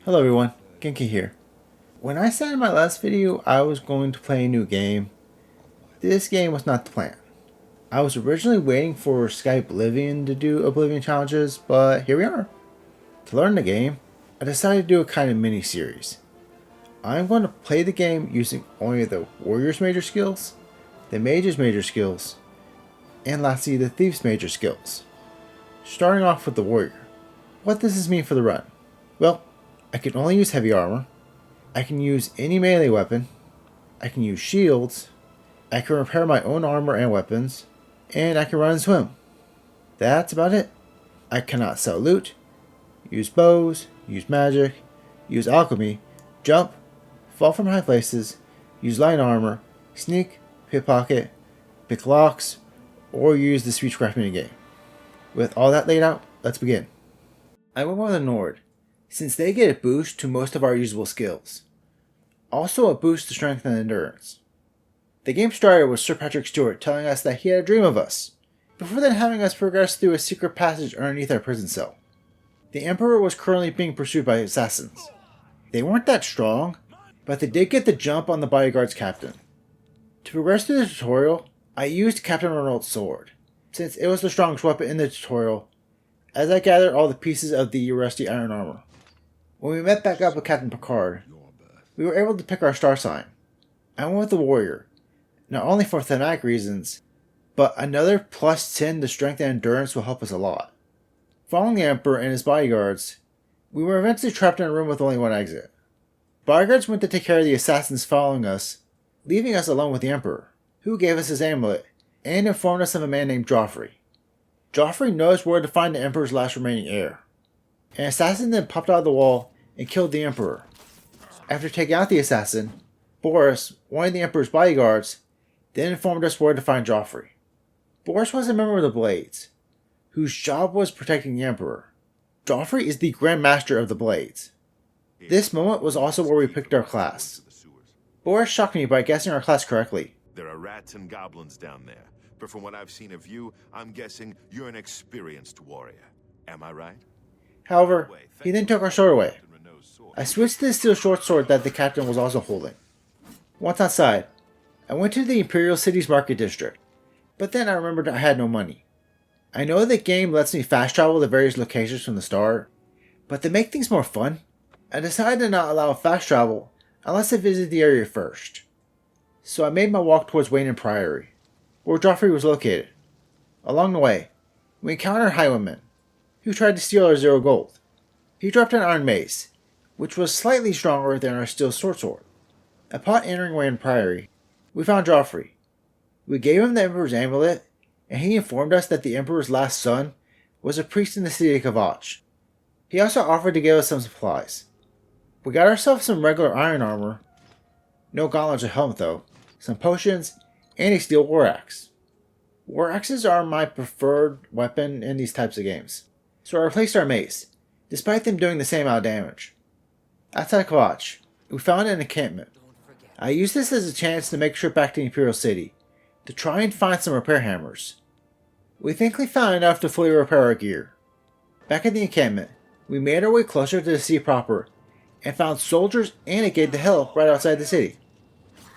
Hello everyone, Genki here. When I said in my last video I was going to play a new game, this game was not the plan. I was originally waiting for Skype Oblivion to do Oblivion challenges, but here we are. To learn the game, I decided to do a kind of mini-series. I'm going to play the game using only the Warrior's major skills, the Mage's major skills, and lastly the Thief's major skills. Starting off with the Warrior. What does this mean for the run? Well, I can only use heavy armor, I can use any melee weapon, I can use shields, I can repair my own armor and weapons, and I can run and swim. That's about it. I cannot sell loot, use bows, use magic, use alchemy, jump, fall from high places, use light armor, sneak, pickpocket, pick locks, or use the speechcraft minigame. With all that laid out, let's begin. I went with the Nord, since they get a boost to most of our usable skills. Also a boost to strength and endurance. The game started with Sir Patrick Stewart telling us that he had a dream of us, before then having us progress through a secret passage underneath our prison cell. The Emperor was currently being pursued by assassins. They weren't that strong, but they did get the jump on the bodyguard's captain. To progress through the tutorial, I used Captain Renault's sword, since it was the strongest weapon in the tutorial, as I gathered all the pieces of the rusty iron armor. When we met back up with Captain Picard, we were able to pick our star sign. I went with the Warrior, not only for thematic reasons, but another plus 10 to strength and endurance will help us a lot. Following the Emperor and his bodyguards, we were eventually trapped in a room with only one exit. Bodyguards went to take care of the assassins following us, leaving us alone with the Emperor, who gave us his amulet, and informed us of a man named Joffrey. Joffrey knows where to find the Emperor's last remaining heir. An assassin then popped out of the wall and killed the Emperor. After taking out the assassin, Boris, one of the Emperor's bodyguards, then informed us where to find Joffrey. Boris was a member of the Blades, whose job was protecting the Emperor. Joffrey is the Grand Master of the Blades. This moment was also where we picked our class. Boris shocked me by guessing our class correctly. There are rats and goblins down there, but from what I've seen of you, I'm guessing you're an experienced warrior. Am I right? However, he then took our sword away. I switched to the steel short sword that the captain was also holding. Once outside, I went to the Imperial City's market district, but then I remembered I had no money. I know the game lets me fast travel to various locations from the start, but to make things more fun, I decided to not allow fast travel unless I visit the area first. So I made my walk towards Wayne Priory, where Joffrey was located. Along the way, we encountered Highwayman, who tried to steal our 0 gold. He dropped an iron mace, which was slightly stronger than our steel sword. Upon entering Wayne Priory, we found Joffrey. We gave him the Emperor's amulet, and he informed us that the Emperor's last son was a priest in the city of Kvatch. He also offered to give us some supplies. We got ourselves some regular iron armor, no gauntlets or helmet though, some potions, and a steel war axe. War axes are my preferred weapon in these types of games, so I replaced our mace, despite them doing the same amount of damage. Outside Kvatch, we found an encampment. I used this as a chance to make a trip back to the Imperial City, to try and find some repair hammers. We thankfully found enough to fully repair our gear. Back at the encampment, we made our way closer to the city proper, and found soldiers and a gate to hell right outside the city.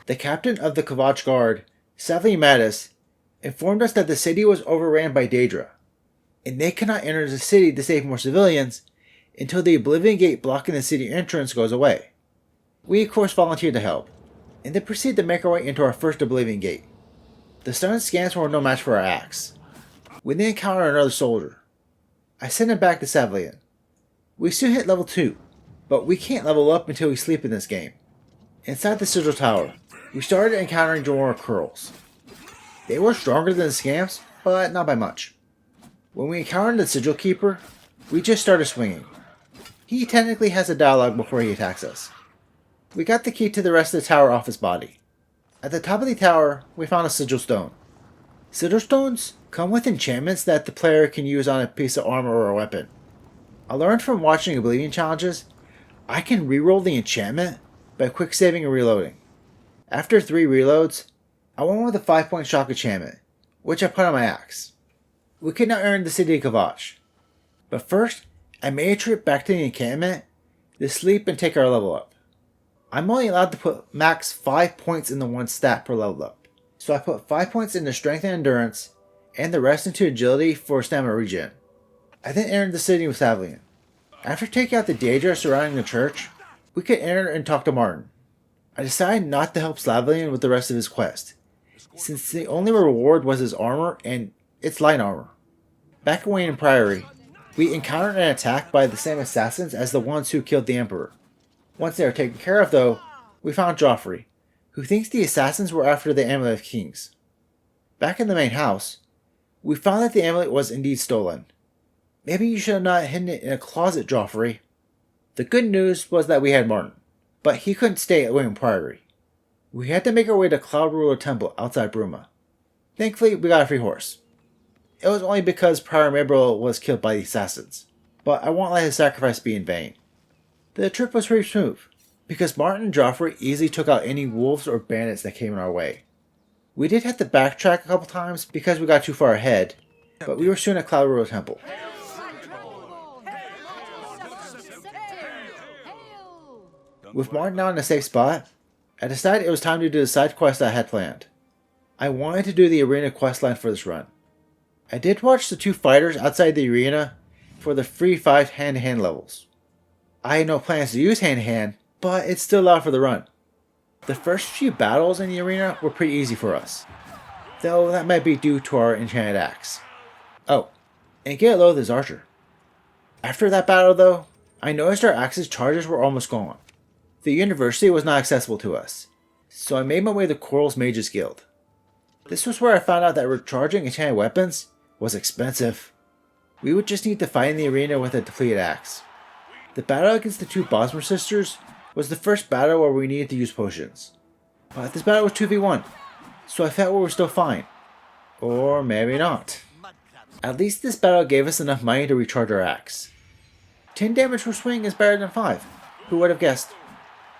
The captain of the Kvatch Guard, Savly Mattis, informed us that the city was overran by Daedra, and they cannot enter the city to save more civilians until the Oblivion Gate blocking the city entrance goes away. We of course volunteered to help, and then proceeded to make our way into our first Oblivion Gate. The stun scans were no match for our axe. We then encountered another soldier. I sent him back to Savlian. We soon hit level 2, but we can't level up until we sleep in this game. Inside the Sigil Tower, we started encountering Jorah Curls. They were stronger than the scamps, but not by much. When we encountered the Sigil Keeper, we just started swinging. He technically has a dialogue before he attacks us. We got the key to the rest of the tower off his body. At the top of the tower, we found a Sigil Stone. Sigil Stones come with enchantments that the player can use on a piece of armor or a weapon. I learned from watching Oblivion challenges, I can reroll the enchantment by quick saving and reloading. After 3 reloads, I went with a 5-point shock enchantment, which I put on my axe. We could now enter the city of Kvatch. But first, I made a trip back to the encampment to sleep and take our level up. I'm only allowed to put max 5 points in the one stat per level up. So I put 5 points into strength and endurance, and the rest into agility for stamina regen. I then entered the city with Savalian. After taking out the danger surrounding the church, we could enter and talk to Martin. I decided not to help Savalian with the rest of his quest, since the only reward was his armor, and it's light armor. Back away in Priory, we encountered an attack by the same assassins as the ones who killed the Emperor. Once they were taken care of though, we found Joffrey, who thinks the assassins were after the Amulet of Kings. Back in the main house, we found that the amulet was indeed stolen. Maybe you should have not hidden it in a closet, Joffrey. The good news was that we had Martin, but he couldn't stay away in Priory. We had to make our way to Cloud Ruler Temple outside Bruma. Thankfully, we got a free horse. It was only because Prior Mabril was killed by the assassins, but I won't let his sacrifice be in vain. The trip was pretty smooth, because Martin and Joffrey easily took out any wolves or bandits that came in our way. We did have to backtrack a couple times because we got too far ahead, but we were soon at Cloud Ruler Temple. With Martin now in a safe spot, I decided it was time to do the side quest I had planned. I wanted to do the arena questline for this run. I did watch the 2 fighters outside the arena for the free 5 hand-to-hand levels. I had no plans to use hand-to-hand, but it's still allowed for the run. The first few battles in the arena were pretty easy for us, though that might be due to our enchanted axe. Oh, and get low this archer. After that battle though, I noticed our axe's charges were almost gone. The university was not accessible to us, so I made my way to Coral's Mages Guild. This was where I found out that recharging enchanted weapons was expensive. We would just need to fight in the arena with a depleted axe. The battle against the 2 Bosmer sisters was the first battle where we needed to use potions. But this battle was 2v1, so I felt we were still fine. Or maybe not. At least this battle gave us enough money to recharge our axe. 10 damage per swing is better than 5. Who would have guessed?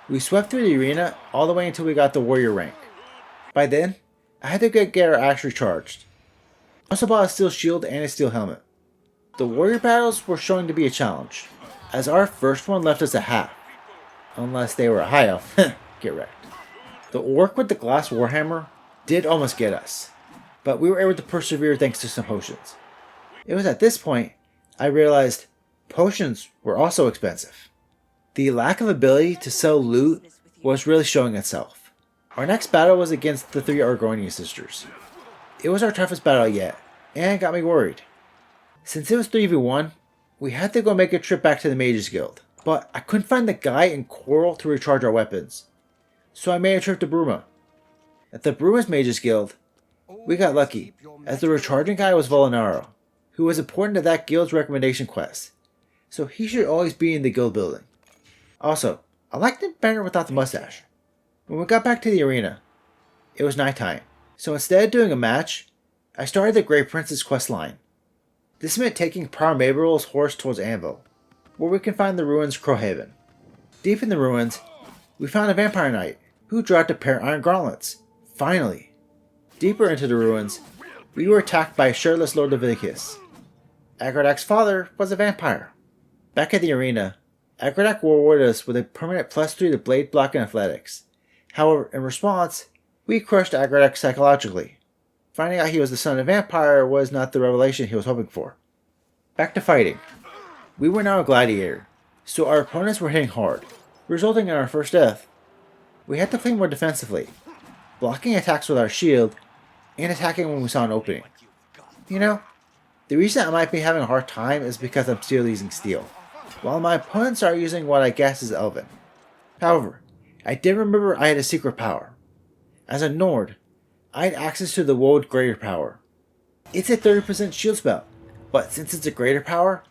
We swept through the arena all the way until we got the warrior rank. By then, I had to get our axe recharged. I also bought a steel shield and a steel helmet. The warrior battles were showing to be a challenge, as our first one left us at half. Unless they were a high elf. Get wrecked. The orc with the glass warhammer did almost get us, but we were able to persevere thanks to some potions. It was at this point I realized potions were also expensive. The lack of ability to sell loot was really showing itself. Our next battle was against the 3 Argonian sisters. It was our toughest battle yet, and got me worried. Since it was 3v1, we had to go make a trip back to the Mages Guild, but I couldn't find the guy in Coral to recharge our weapons, so I made a trip to Bruma. At the Bruma's Mages Guild, we got lucky, as the recharging guy was Volinaro, who was important to that guild's recommendation quest, so he should always be in the guild building. Also, I liked him better without the mustache. When we got back to the arena, it was nighttime, so instead of doing a match, I started the Grey Prince's quest line. This meant taking Prior Maybril's horse towards Anvil, where we can find the ruins Crowhaven. Deep in the ruins, we found a vampire knight, who dropped a pair of iron gauntlets. Finally! Deeper into the ruins, we were attacked by a shirtless Lord Leviticus. Agrodac's father was a vampire. Back at the arena, Agrodac rewarded us with a permanent +3 to blade block and athletics. However, in response, we crushed Agrodac psychologically. Finding out he was the son of a vampire was not the revelation he was hoping for. Back to fighting. We were now a gladiator, so our opponents were hitting hard, resulting in our first death. We had to play more defensively, blocking attacks with our shield, and attacking when we saw an opening. You know, the reason I might be having a hard time is because I'm still using steel, while my opponents are using what I guess is Elven. However, I did remember I had a secret power. As a Nord, I had access to the Woad Greater Power. It's a 30% shield spell, but since it's a greater power,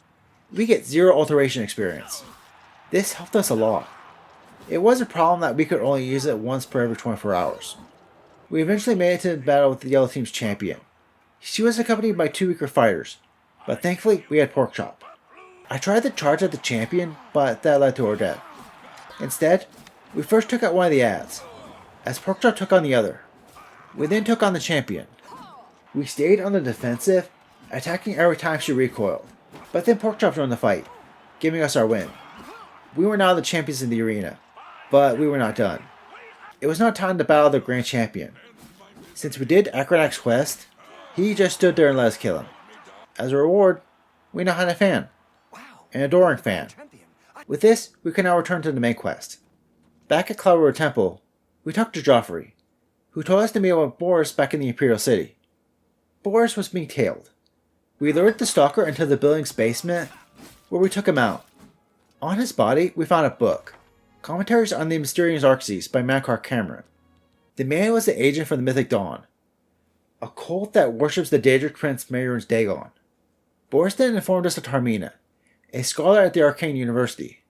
we get 0 alteration experience. This helped us a lot. It was a problem that we could only use it once per every 24 hours. We eventually made it to the battle with the yellow team's champion. She was accompanied by 2 weaker fighters, but thankfully we had Porkchop. I tried to charge at the champion, but that led to our death. Instead, we first took out one of the ads, as Porkchop took on the other. We then took on the champion. We stayed on the defensive, attacking every time she recoiled, but then Porkchop joined the fight, giving us our win. We were now the champions in the arena, but we were not done. It was not time to battle the grand champion. Since we did Akronach's quest, he just stood there and let us kill him. As a reward, we now had a fan. An adoring fan. With this, we can now return to the main quest. Back at Cloudwood Temple, we talked to Joffrey, who told us to meet up with Boris back in the Imperial City. Boris was being tailed. We lured the stalker into the building's basement, where we took him out. On his body, we found a book, Commentaries on the Mysterious Arxes by Makar Cameron. The man was the agent for the Mythic Dawn, a cult that worships the Daedric Prince Mehrunes Dagon. Boris then informed us of Tarmina, a scholar at the Arcane University.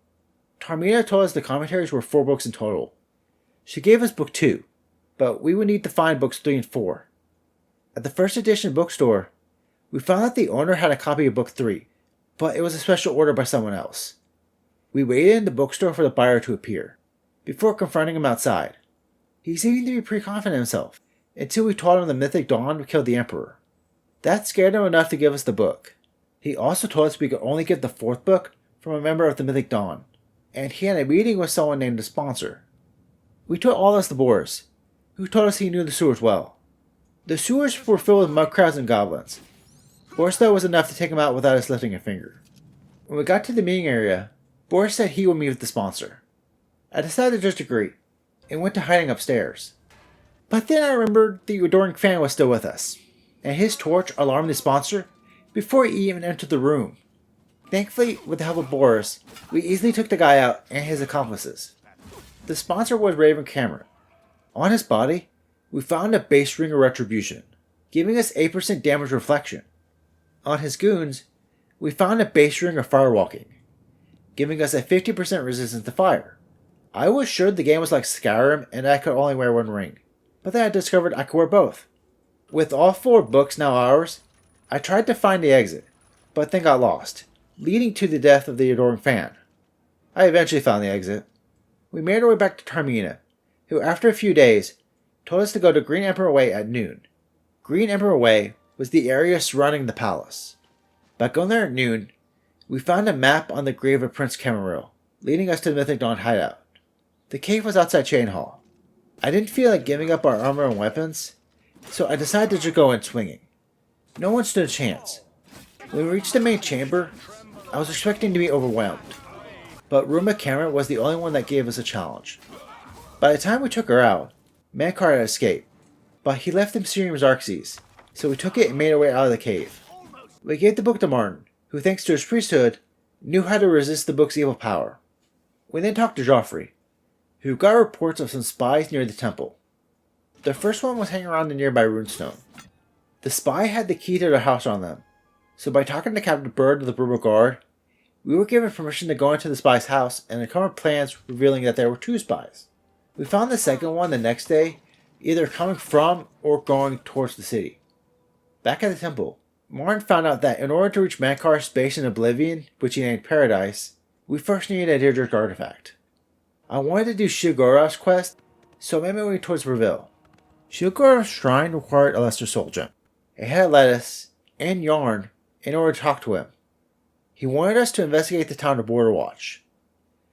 Tarmina told us the commentaries were 4 books in total. She gave us book 2, but we would need to find books 3 and 4. At the first edition bookstore, we found that the owner had a copy of book 3, but it was a special order by someone else. We waited in the bookstore for the buyer to appear, before confronting him outside. He seemed to be pretty confident in himself, until we told him the Mythic Dawn killed the Emperor. That scared him enough to give us the book. He also told us we could only get the 4th book from a member of the Mythic Dawn, and he had a meeting with someone named the Sponsor. We told all this to Boris, who told us he knew the sewers well. The sewers were filled with mud crabs and goblins. Boris thought it was enough to take him out without us lifting a finger. When we got to the meeting area, Boris said he would meet with the Sponsor. I decided to just agree, and went to hiding upstairs. But then I remembered the adoring fan was still with us, and his torch alarmed the Sponsor before he even entered the room. Thankfully, with the help of Boris, we easily took the guy out and his accomplices. The Sponsor was Raven Cameron. On his body, we found a base ring of retribution, giving us 8% damage reflection. On his goons, we found a base ring of firewalking, giving us a 50% resistance to fire. I was sure the game was like Skyrim and I could only wear one ring, but then I discovered I could wear both. With all 4 books now ours, I tried to find the exit, but then got lost, leading to the death of the adoring fan. I eventually found the exit. We made our way back to Tarmina, who after a few days, told us to go to Green Emperor Way at noon. Green Emperor Way was the area surrounding the palace. By going there at noon, we found a map on the grave of Prince Camaril, leading us to the Mythic Dawn hideout. The cave was outside Chain Hall. I didn't feel like giving up our armor and weapons, so I decided to just go in swinging. No one stood a chance. When we reached the main chamber, I was expecting to be overwhelmed, but Ruma Cameron was the only one that gave us a challenge. By the time we took her out, Mankar had escaped, but he left the Mysterious Arxes, so we took it and made our way out of the cave. We gave the book to Martin, who thanks to his priesthood, knew how to resist the book's evil power. We then talked to Joffrey, who got reports of some spies near the temple. The first one was hanging around the nearby runestone. The spy had the key to their house on them, so by talking to Captain Bird of the Brutal Guard, we were given permission to go into the spy's house and uncover plans revealing that there were 2 spies. We found the second one the next day, either coming from or going towards the city. Back at the temple, Martin found out that in order to reach Mankar's base in Oblivion, which he named Paradise, we first needed a Daedric artifact. I wanted to do Shilgorav's quest, so I made my way towards Reville. Shilgorav's shrine required a Lesser Soul Gem, a head of lettuce, and yarn in order to talk to him. He wanted us to investigate the town of Border Watch.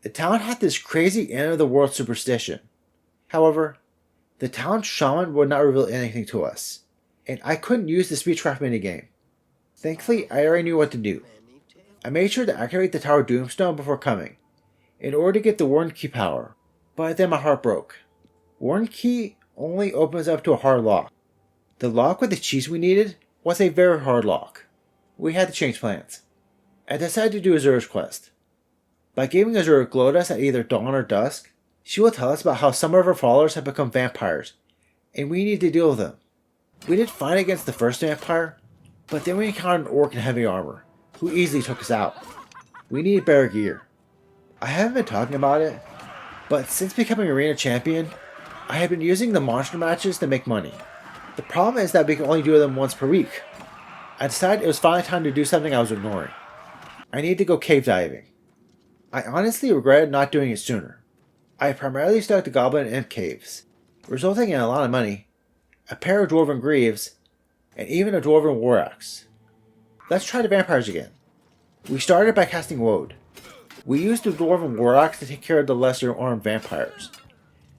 The town had this crazy end-of-the-world superstition. However, the town's shaman would not reveal anything to us, and I couldn't use the speechcraft minigame. Thankfully, I already knew what to do. I made sure to activate the Tower Doomstone before coming, in order to get the Warden Key power, but then my heart broke. Warden Key only opens up to a hard lock. The lock with the cheese we needed was a very hard lock. We had to change plans. I decided to do Azura's quest. By giving Azura Glowdust at either dawn or dusk, she will tell us about how some of her followers have become vampires, and we need to deal with them. We did fine against the first vampire, but then we encountered an orc in heavy armor, who easily took us out. We needed better gear. I haven't been talking about it, but since becoming Arena Champion, I have been using the monster matches to make money. The problem is that we can only do them once per week. I decided it was finally time to do something I was ignoring. I need to go cave diving. I honestly regretted not doing it sooner. I primarily stuck to Goblin and Imp caves, resulting in a lot of money, a pair of Dwarven Greaves, and even a Dwarven War Axe. Let's try the vampires again. We started by casting Woad. We used the Dwarven Warlocks to take care of the lesser armed vampires.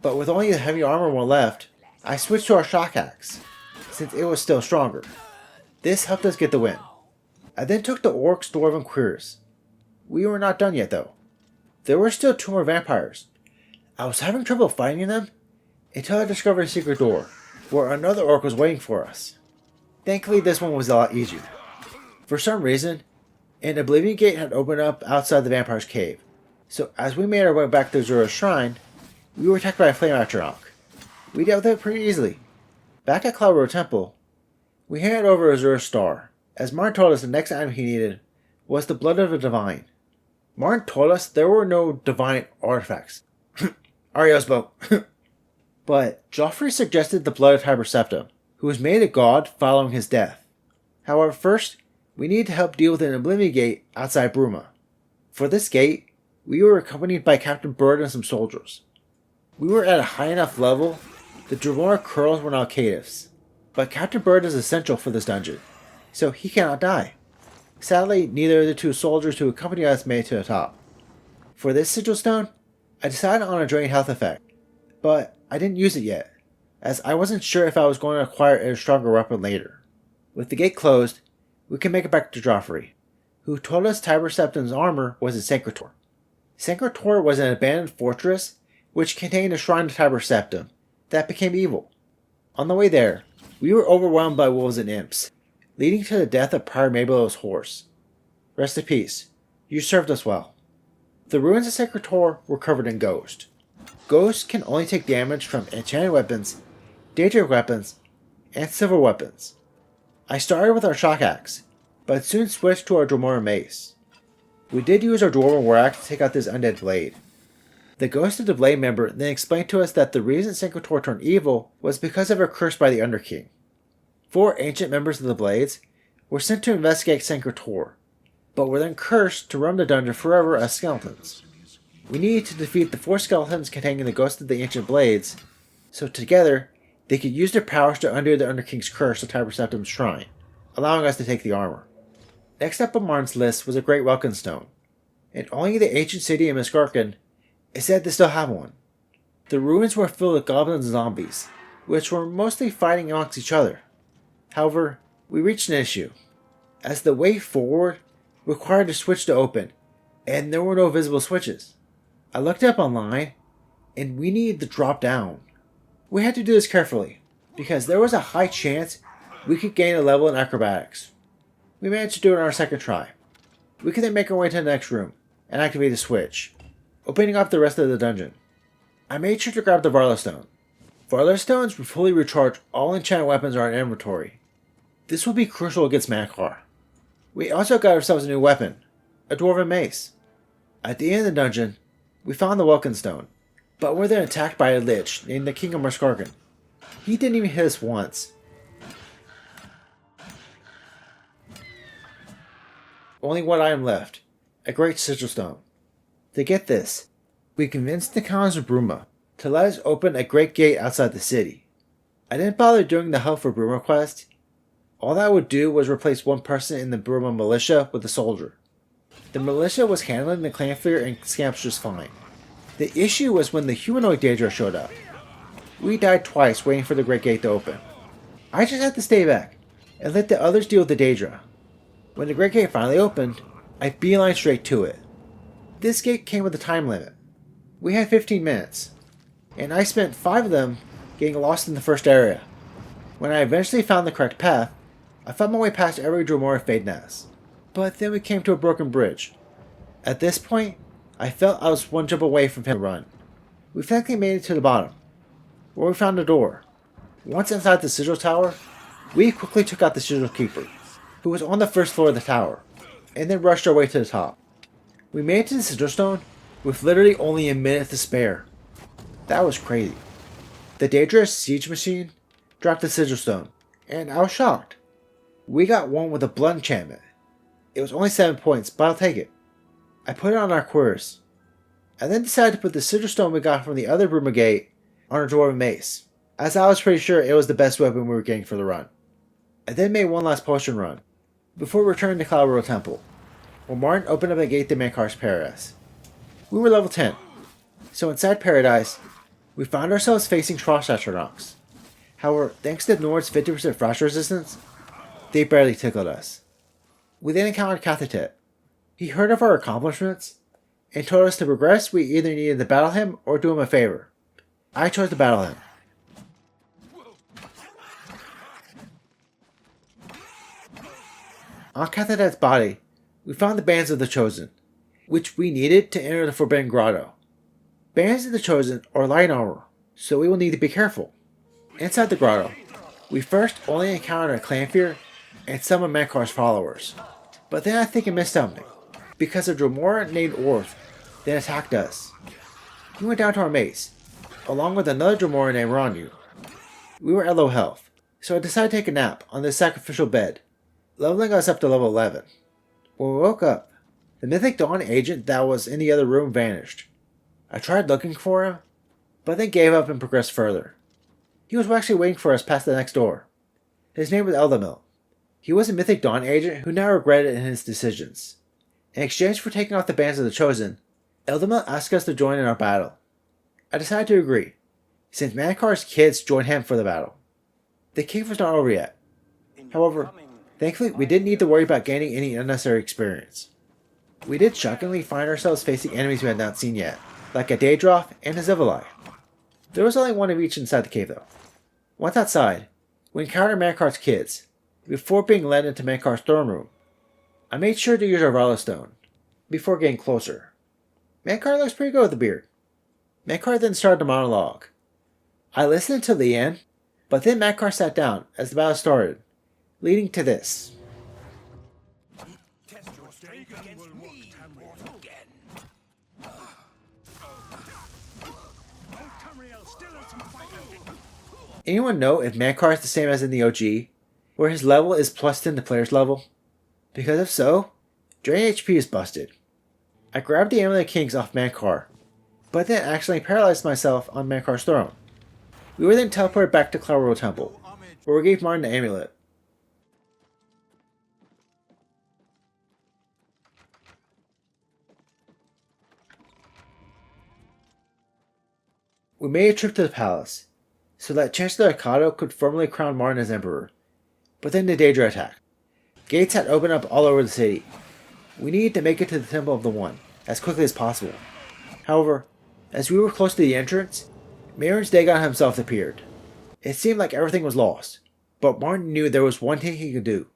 But with only the heavy armor one left, I switched to our shock axe, since it was still stronger. This helped us get the win. I then took the Orcs, Dwarven Queers. We were not done yet though. There were still 2 more vampires. I was having trouble finding them until I discovered a secret door, where another orc was waiting for us. Thankfully this one was a lot easier. For some reason, an Oblivion Gate had opened up outside the vampire's cave, so as we made our way back to Azura's shrine, we were attacked by a flame atronach. We dealt with it pretty easily. Back at Cloudrow Temple, we handed over Azura's star, as Martin told us the next item he needed was the blood of a divine. Martin told us there were no divine artifacts. Ariosbo. But Joffrey suggested the blood of Tiber Septim, who was made a god following his death. However, first, we needed to help deal with an Oblivion Gate outside Bruma. For this gate, we were accompanied by Captain Bird and some soldiers. We were at a high enough level, the Dremora Curls were now caitiffs. But Captain Bird is essential for this dungeon, so he cannot die. Sadly, neither of the 2 soldiers who accompanied us made it to the top. For this sigil stone, I decided on a drain health effect, but I didn't use it yet, as I wasn't sure if I was going to acquire a stronger weapon later. With the gate closed, we can make it back to Joffrey, who told us Tiber Septim's armor was in Sancretor. Sancretor was an abandoned fortress which contained a shrine to Tiber Septim that became evil. On the way there, we were overwhelmed by wolves and imps, leading to the death of Prior Maybellow's horse. Rest in peace. You served us well. The ruins of Sancretor were covered in ghost. Ghosts can only take damage from enchanted weapons, dangerous weapons, and silver weapons. I started with our shock axe, but soon switched to our Dremora mace. We did use our Dwarven War Axe to take out this undead blade. The ghost of the blade member then explained to us that the reason Sancretor turned evil was because of a curse by the Underking. 4 ancient members of the Blades were sent to investigate Sancretor, but were then cursed to roam the dungeon forever as skeletons. We needed to defeat the 4 skeletons containing the ghost of the ancient blades, so together they could use their powers to undo the Underking's curse at Tiber Septim's shrine, allowing us to take the armor. Next up on Martin's list was a Great Welkin Stone, and only the ancient city of Miskarkin is said to still have one. The ruins were filled with goblins and zombies, which were mostly fighting amongst each other. However, we reached an issue, as the way forward required a switch to open, and there were no visible switches. I looked up online, and we needed to drop down. We had to do this carefully, because there was a high chance we could gain a level in acrobatics. We managed to do it on our second try. We could then make our way to the next room, and activate the switch, opening up the rest of the dungeon. I made sure to grab the Varla Stone. Varla Stones will fully recharge all enchanted weapons in our inventory. This will be crucial against Mankar. We also got ourselves a new weapon, a Dwarven Mace. At the end of the dungeon, we found the Welkin Stone, but were then attacked by a Lich named the King of Murskargan. He didn't even hit us once. Only one item left, a Great Sigil Stone. To get this, we convinced the Counts of Bruma to let us open a great gate outside the city. I didn't bother doing the Help for Bruma quest. All that would do was replace one person in the Bruma militia with a soldier. The militia was handling the Clanfear and Scamps just fine. The issue was when the humanoid Daedra showed up. We died twice waiting for the great gate to open. I just had to stay back and let the others deal with the Daedra. When the great gate finally opened, I beelined straight to it. This gate came with a time limit. We had 15 minutes, and I spent 5 of them getting lost in the first area. When I eventually found the correct path, I found my way past every Dremora Fadeness. But then we came to a broken bridge. At this point, I felt I was one jump away from him to run. We finally made it to the bottom, where we found a door. Once inside the Sigil Tower, we quickly took out the Sigil Keeper, who was on the first floor of the tower, and then rushed our way to the top. We made it to the Sigil Stone with literally only a minute to spare. That was crazy. The Daedra siege machine dropped the Sigil Stone, and I was shocked. We got one with a blood enchantment. It was only 7 points, but I'll take it. I put it on our queers. I then decided to put the Sigil Stone we got from the other Bruma Gate on our Dwarven Mace, as I was pretty sure it was the best weapon we were getting for the run. I then made one last potion run, before returning to Cloudrow Temple, where Martin opened up a gate to Mankar's Paradise. We were level 10, so inside Paradise, we found ourselves facing frost astronauts. However, thanks to Nord's 50% frost resistance, they barely tickled us. We then encountered Cathatet. He heard of our accomplishments and told us to progress we either needed to battle him or do him a favor. I chose to battle him. On Cathatet's body, we found the Bands of the Chosen, which we needed to enter the Forbidden Grotto. Bands of the Chosen are light armor, so we will need to be careful. Inside the grotto, we first only encountered a Clanfear and some of Mankar's followers. But then I think I missed something, because a Dromora named Orth then attacked us. He went down to our mace, along with another Dromora named Ronyu. We were at low health, so I decided to take a nap on this sacrificial bed, leveling us up to level 11. When we woke up, the Mythic Dawn agent that was in the other room vanished. I tried looking for him, but then gave up and progressed further. He was actually waiting for us past the next door. His name was Eldamil. He was a Mythic Dawn agent who now regretted his decisions. In exchange for taking off the Bands of the Chosen, Eldamil asked us to join in our battle. I decided to agree, since Mankar's kids joined him for the battle. The cave was not over yet. However, thankfully we didn't need to worry about gaining any unnecessary experience. We did shockingly find ourselves facing enemies we had not seen yet, like a Daedroth and a Zivali. There was only one of each inside the cave though. Once outside, we encountered Mankar's kids, before being led into Mankar's throne room. I made sure to use our Valor Stone, before getting closer. Mankar looks pretty good with the beard. Mankar then started a monologue. I listened until the end, but then Mankar sat down as the battle started, leading to this. Test your strength against me, Vgen. Anyone know if Mankar is the same as in the OG, where his level is plus 10 to player's level? Because if so, drain HP is busted. I grabbed the Amulet Kings off Mankar, but then accidentally paralyzed myself on Mankar's throne. We were then teleported back to Cloudworld Temple, where we gave Martin the amulet. We made a trip to the palace, so that Chancellor Akato could formally crown Martin as Emperor. But then the Daedra attacked. Gates had opened up all over the city. We needed to make it to the Temple of the One as quickly as possible. However, as we were close to the entrance, Mehrunes Dagon himself appeared. It seemed like everything was lost, but Martin knew there was one thing he could do.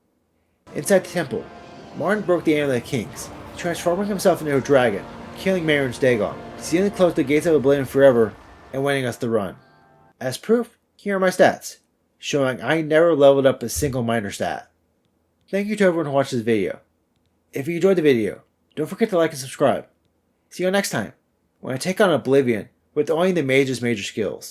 Inside the temple, Martin broke the Amulet of Kings, transforming himself into a dragon, killing Mehrunes Dagon, sealing closed the gates of Oblivion forever, and winning us the run. As proof, here are my stats, showing I never leveled up a single minor stat. Thank you to everyone who watched this video. If you enjoyed the video, don't forget to like and subscribe. See you next time, when I take on Oblivion with only the mage's major skills.